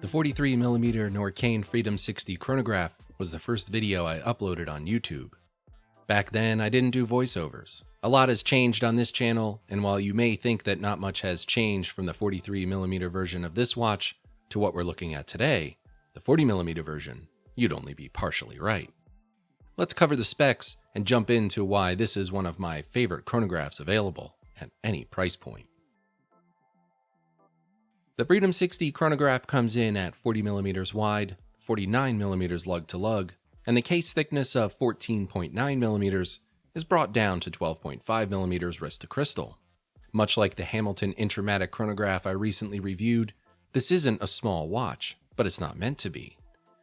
The 43mm Norqain Freedom 60 chronograph was the first video I uploaded on YouTube. Back then, I didn't do voiceovers. A lot has changed on this channel, and while you may think that not much has changed from the 43mm version of this watch to what we're looking at today, the 40mm version, you'd only be partially right. Let's cover the specs and jump into why this is one of my favorite chronographs available at any price point. The Freedom 60 chronograph comes in at 40mm wide, 49mm lug to lug, and the case thickness of 14.9mm is brought down to 12.5mm wrist to crystal. Much like the Hamilton Intramatic chronograph I recently reviewed, this isn't a small watch, but it's not meant to be.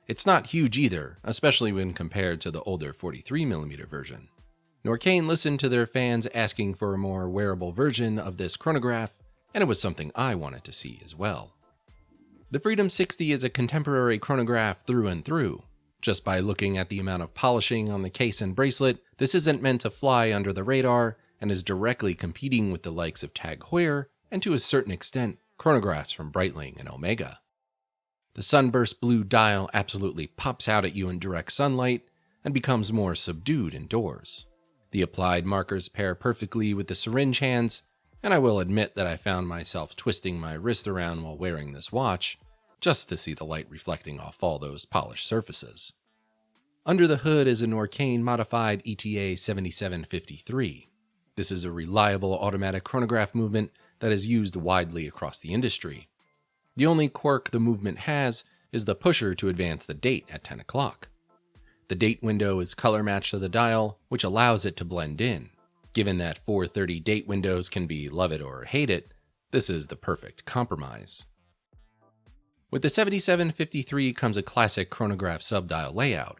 It's not huge either, especially when compared to the older 43mm version. Norqain listened to their fans asking for a more wearable version of this chronograph, and it was something I wanted to see as well. The Freedom 60 is a contemporary chronograph through and through. Just by looking at the amount of polishing on the case and bracelet, this isn't meant to fly under the radar and is directly competing with the likes of Tag Heuer and to a certain extent, chronographs from Breitling and Omega. The sunburst blue dial absolutely pops out at you in direct sunlight and becomes more subdued indoors. The applied markers pair perfectly with the syringe hands, and I will admit that I found myself twisting my wrist around while wearing this watch, just to see the light reflecting off all those polished surfaces. Under the hood is a Norqain modified ETA 7753. This is a reliable automatic chronograph movement that is used widely across the industry. The only quirk the movement has is the pusher to advance the date at 10 o'clock. The date window is color matched to the dial, which allows it to blend in. Given that 4:30 date windows can be love it or hate it, this is the perfect compromise. With the 7753 comes a classic chronograph subdial layout.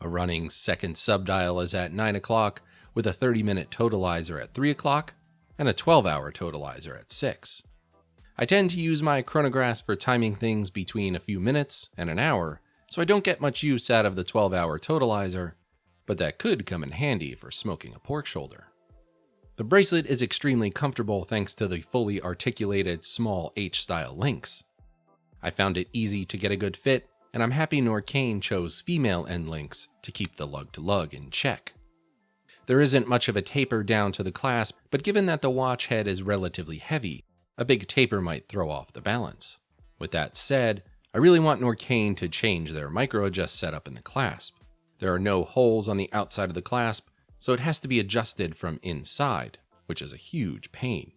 A running second subdial is at 9 o'clock, with a 30-minute totalizer at 3 o'clock, and a 12-hour totalizer at 6. I tend to use my chronographs for timing things between a few minutes and an hour, so I don't get much use out of the 12-hour totalizer, but that could come in handy for smoking a pork shoulder. The bracelet is extremely comfortable thanks to the fully articulated small H-style links. I found it easy to get a good fit, and I'm happy Norqain chose female end links to keep the lug-to-lug in check. There isn't much of a taper down to the clasp, but given that the watch head is relatively heavy, a big taper might throw off the balance. With that said, I really want Norqain to change their micro-adjust setup in the clasp. There are no holes on the outside of the clasp, so it has to be adjusted from inside, which is a huge pain.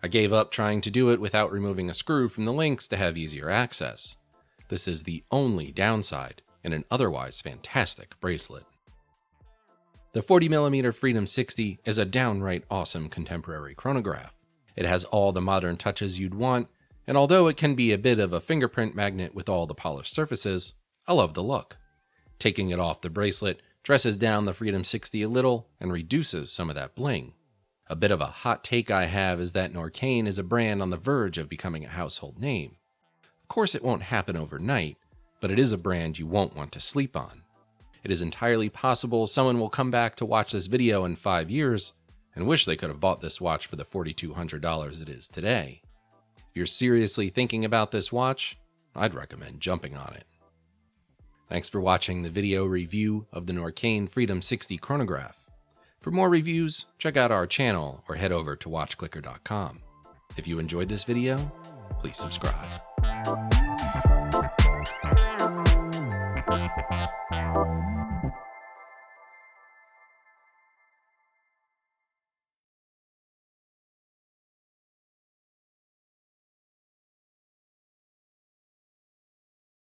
I gave up trying to do it without removing a screw from the links to have easier access. This is the only downside in an otherwise fantastic bracelet. The 40mm Freedom 60 is a downright awesome contemporary chronograph. It has all the modern touches you'd want, and although it can be a bit of a fingerprint magnet with all the polished surfaces, I love the look. Taking it off the bracelet dresses down the Freedom 60 a little and reduces some of that bling. A bit of a hot take I have is that Norqain is a brand on the verge of becoming a household name. Of course it won't happen overnight, but it is a brand you won't want to sleep on. It is entirely possible someone will come back to watch this video in 5 years and wish they could have bought this watch for the $4,200 it is today. If you're seriously thinking about this watch, I'd recommend jumping on it. Thanks for watching the video review of the Norqain Freedom 60 chronograph. For more reviews, check out our channel or head over to watchclicker.com. If you enjoyed this video, please subscribe.